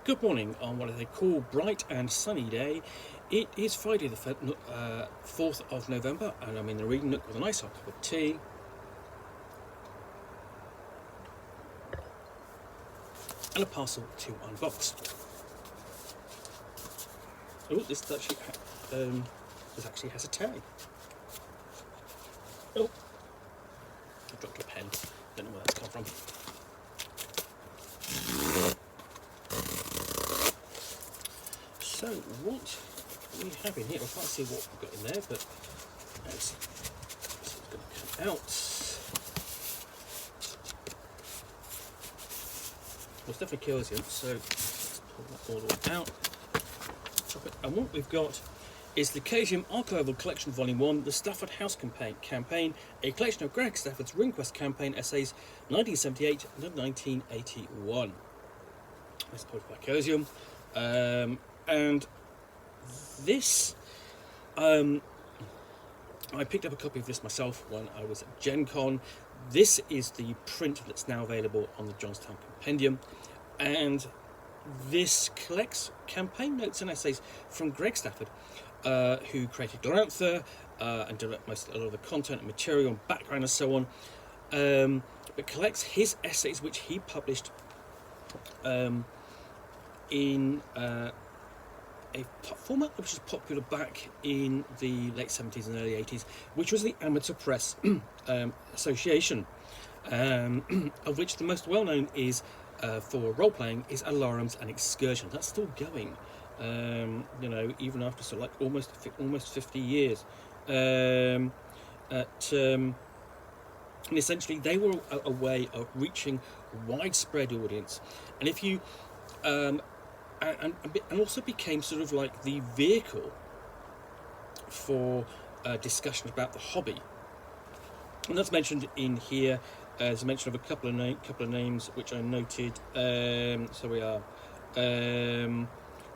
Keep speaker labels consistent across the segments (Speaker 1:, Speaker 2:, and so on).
Speaker 1: Good morning on what they call bright and sunny day. It is Friday the 4th of November and I'm in the reading nook with a nice hot cup of tea. And a parcel to unbox. Oh, this actually has a tag. Oh, I dropped a pen. Don't know where that's come from. So what we have in here, I can't see what we've got in there, but it's going to come out. Well, it's definitely Chaosium, so let's pull that all the way out. And what we've got is the Chaosium Archival Collection Volume 1, the Stafford House Campaign, a collection of Greg Stafford's RuneQuest campaign essays 1978 to 1981. It's published by Chaosium. And this, I picked up a copy of this myself when I was at Gen Con. This is the print that's now available on the Johnstown Compendium, and this collects campaign notes and essays from Greg Stafford, who created Glorantha and developed a lot of the content and material and background and so on. But collects his essays, which he published in a format which was popular back in the late 70s and early 80s, which was the Amateur Press Association, of which the most well-known is for role-playing is Alarums and Excursion. That's still going, you know, even after sort of like almost 50 years. And essentially they were a way of reaching widespread audience, and if you and also became sort of like the vehicle for discussion about the hobby. And that's mentioned in here as a mention of a couple of names which I noted. So we are Glenn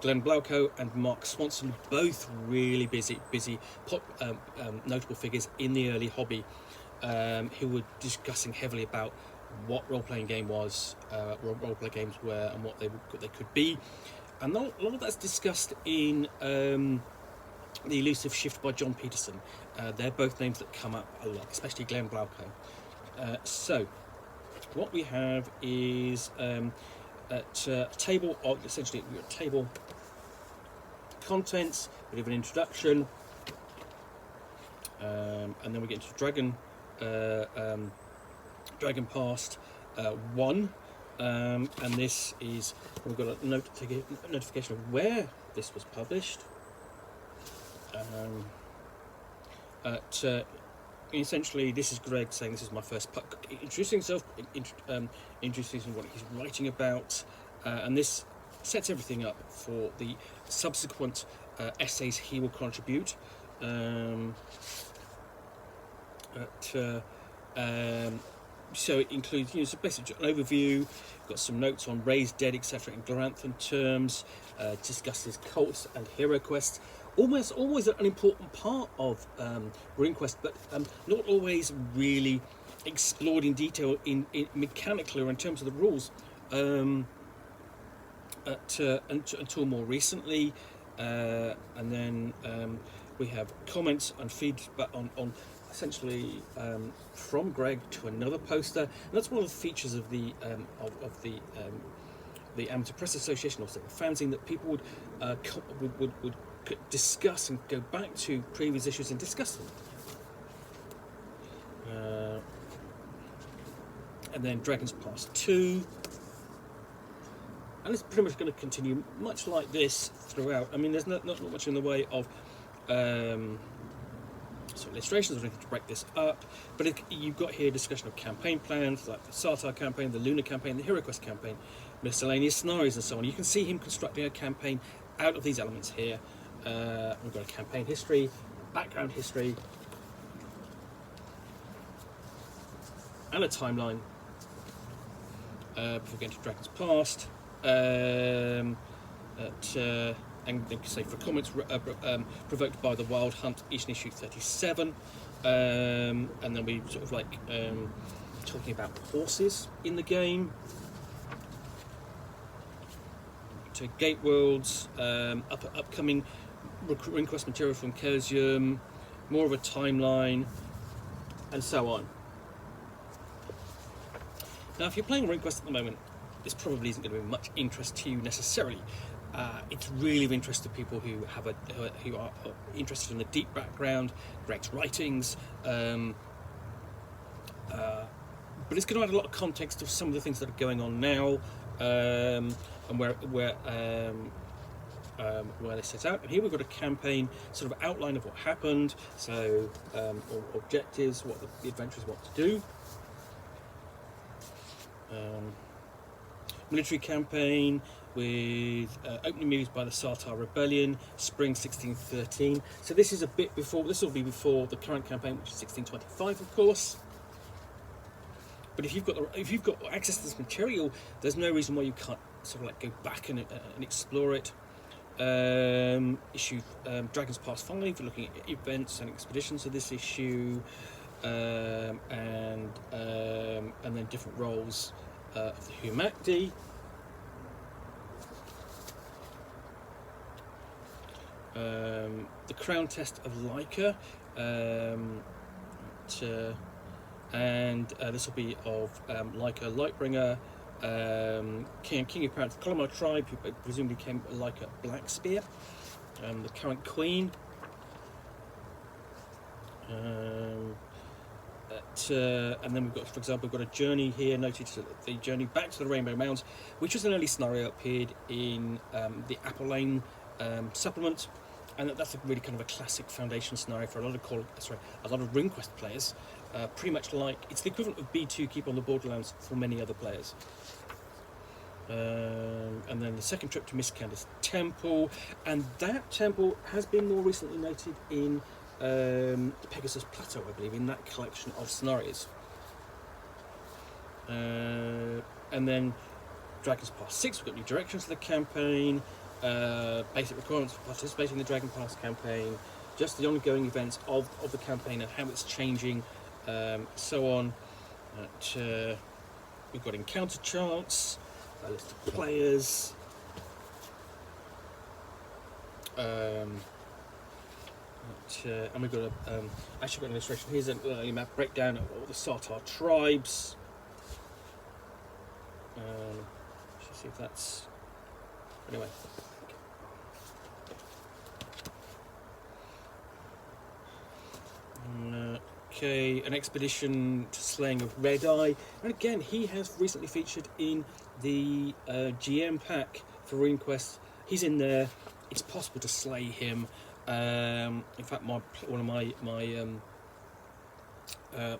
Speaker 1: Blauko and Mark Swanson, both really busy notable figures in the early hobby, who were discussing heavily about what role-playing game was, what role-play games were, and what they could be. And a lot of that's discussed in The Elusive Shift by John Peterson. They're both names that come up a lot, especially Glenn Blauko. So what we have is at a table of, essentially we've got table contents, a bit of an introduction, and then we get into Dragon Past 1, and this is, we've got a notification of where this was published. Essentially, this is Greg saying this is my first introducing himself, introducing what he's writing about, and this sets everything up for the subsequent essays he will contribute. So it includes, you know, so basically an overview, got some notes on raised, dead, etc. in Gloranthan terms, discusses cults and hero quests. Always an important part of RuneQuest, but not always really explored in detail in mechanically or in terms of the rules until more recently. And then we have comments and feedback on essentially from Greg to another poster, and that's one of the features of the Amateur Press Association, also the fanzine, that people would discuss and go back to previous issues and discuss them. And then Dragon's Past 2, and it's pretty much going to continue much like this throughout. I mean, there's not much in the way of sort of illustrations or anything to break this up, but you've got here a discussion of campaign plans like the Sartar campaign, the Lunar campaign, the HeroQuest campaign, miscellaneous scenarios and so on. You can see him constructing a campaign out of these elements here. We've got a campaign history, background history, and a timeline before getting to Dragon's Past. And say for comments provoked by the Wild Hunt Eastern Issue 37, and then we sort of like talking about horses in the game, Gate Worlds, upcoming RuneQuest material from Chaosium, more of a timeline, and so on. Now, if you're playing RuneQuest at the moment, this probably isn't going to be much interest to you necessarily. It's really of interest to people who are interested in the deep background, Greg's writings, but it's going to add a lot of context to some of the things that are going on now, and where they set out. And here we've got a campaign sort of outline of what happened, so or objectives, what the adventurers want to do. Military campaign with opening moves by the Sartar Rebellion, spring 1613. So this is a bit before. This will be before the current campaign, which is 1625, of course. But if you've got access to this material, there's no reason why you can't sort of like go back and explore it. Issue Dragon's Pass 5 for looking at events and expeditions of this issue, and then different roles of the Humanity. The Crown Test of Lyca, and this will be of Lyca Lightbringer, King of Parents, the Colomar tribe, who presumably came Lyca Blackspear, the current Queen. And then we've got, for example, we've got a journey here noted, the journey back to the Rainbow Mounds, which was an early scenario, appeared in the Apple Lane supplement, and that's a really kind of a classic foundation scenario for a lot of RuneQuest players. Pretty much like it's the equivalent of B2 Keep on the Borderlands for many other players. And then the second trip to Miss Candace Temple, and that temple has been more recently noted in Pegasus Plateau, I believe, in that collection of scenarios. And then Dragon's Pass 6, we've got new directions to the campaign, basic requirements for participating in the Dragon Pass campaign, just the ongoing events of the campaign and how it's changing, so on. We've got encounter charts, a list of players, and we've got actually got an illustration. Here's a map breakdown of all the Sartar tribes. Let's see if that's anyway. Okay, an expedition to slaying of Red Eye, and again he has recently featured in the GM pack for RuneQuest. He's in there. It's possible to slay him. In fact, one of my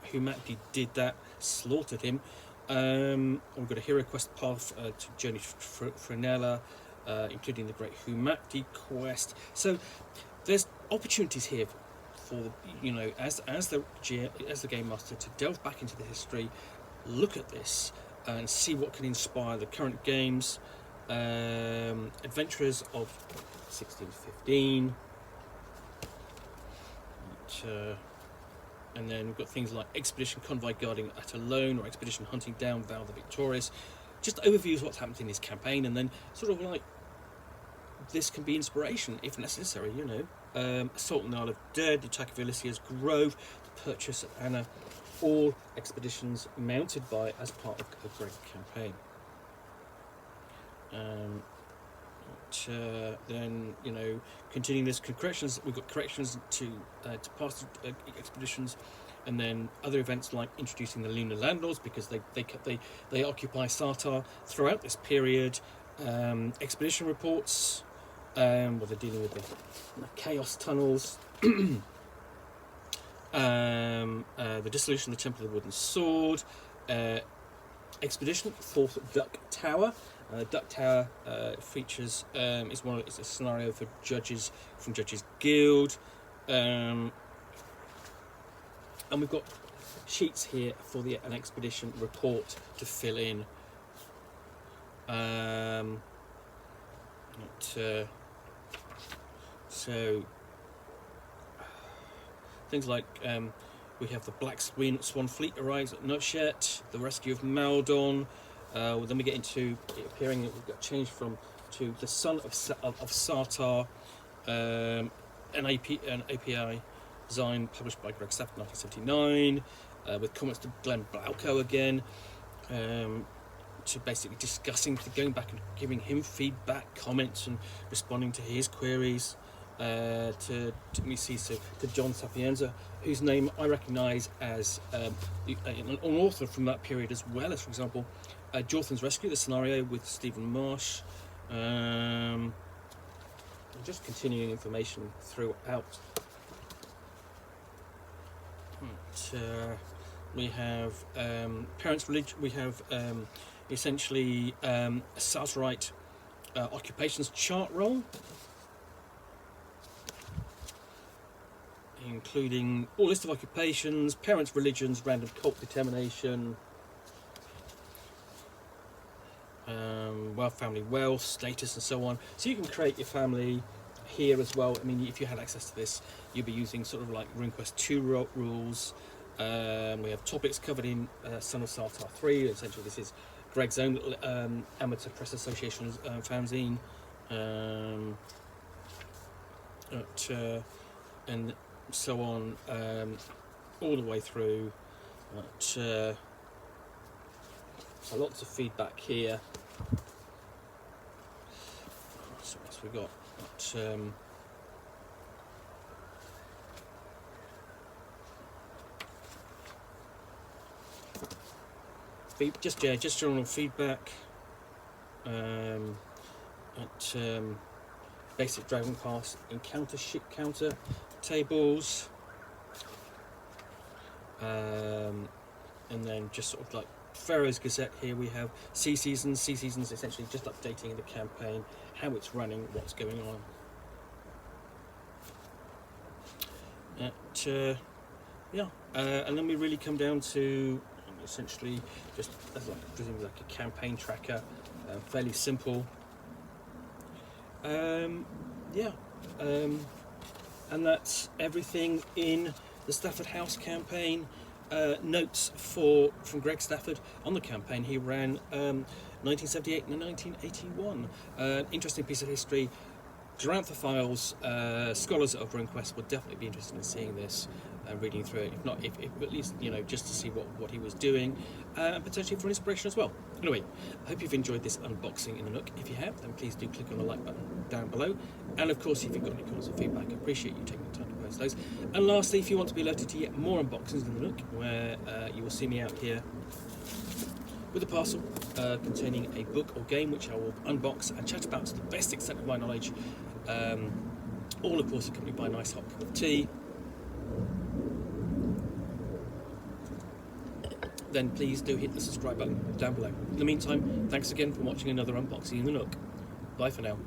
Speaker 1: Humanity did that, slaughtered him. We've got a hero quest path to journey Frenella, including the Great Humanity quest. So there's opportunities here for as the game master to delve back into the history, look at this, and see what can inspire the current games. Adventurers of 1615. And then we've got things like Expedition Convoy Guarding at Alone, or Expedition Hunting Down Val the Victorious. Just overviews what's happened in this campaign, and then sort of like this can be inspiration if necessary. Assault on the Isle of Dead, the Attack of Elysia's Grove, the Purchase of Anna, all expeditions mounted by as part of a great campaign. Then continuing this, corrections. We've got corrections to past expeditions, and then other events like introducing the Lunar Landlords, because they occupy Sartar throughout this period. Expedition reports, where they're dealing with the Chaos Tunnels. The dissolution of the Temple of the Wooden Sword. Expedition, Fourth Duck Tower. Duck Tower features is a scenario for judges from Judges Guild, and we've got sheets here for an expedition report to fill in. So things like we have the Black Swan Fleet arrives at Nutchet, the rescue of Maldon. Then we get into it appearing that we've got changed from to the Son of Sartar, an API design published by Greg Stafford 1979, with comments to Glenn Blauko again, to basically discussing, going back and giving him feedback, comments, and responding to his queries. To John Sapienza, whose name I recognise as an author from that period, as well as, for example, Jorthan's Rescue, the scenario with Stephen Marsh. Just continuing information throughout. We have parents' religion. We have essentially a Sartarite occupations chart roll, including all list of occupations, parents' religions, random cult determination, family wealth, status, and so on. So you can create your family here as well. I mean, if you had access to this, you'd be using sort of like RuneQuest 2 rules. We have topics covered in Son of Sartar 3. Essentially, this is Greg's own little amateur press association fanzine. And so on, all the way through. So lots of feedback here. So what else we got? Just general feedback. Basic Dragon Pass encounter ship counter tables, and then just sort of like Pharaoh's Gazette. Here we have sea seasons essentially just updating the campaign, how it's running, what's going on. And then we really come down to essentially just presumably like a campaign tracker, fairly simple. And that's everything in the Stafford House campaign. Notes from Greg Stafford on the campaign he ran 1978 and 1981. Interesting piece of history. Durantophiles, scholars of RuneQuest would definitely be interested in seeing this and reading through it. If not, if at least just to see what he was doing, and potentially for inspiration as well. Anyway, I hope you've enjoyed this unboxing in the Nook. If you have, then please do click on the like button down below. And of course, if you've got any comments or feedback, I appreciate you taking the time to post those. And lastly, if you want to be alerted to yet more unboxings in the Nook, where you will see me out here with a parcel containing a book or game, which I will unbox and chat about to the best extent of my knowledge, all of course accompanied by a nice hot cup of tea, then please do hit the subscribe button down below. In the meantime, thanks again for watching another unboxing in the Nook. Bye for now.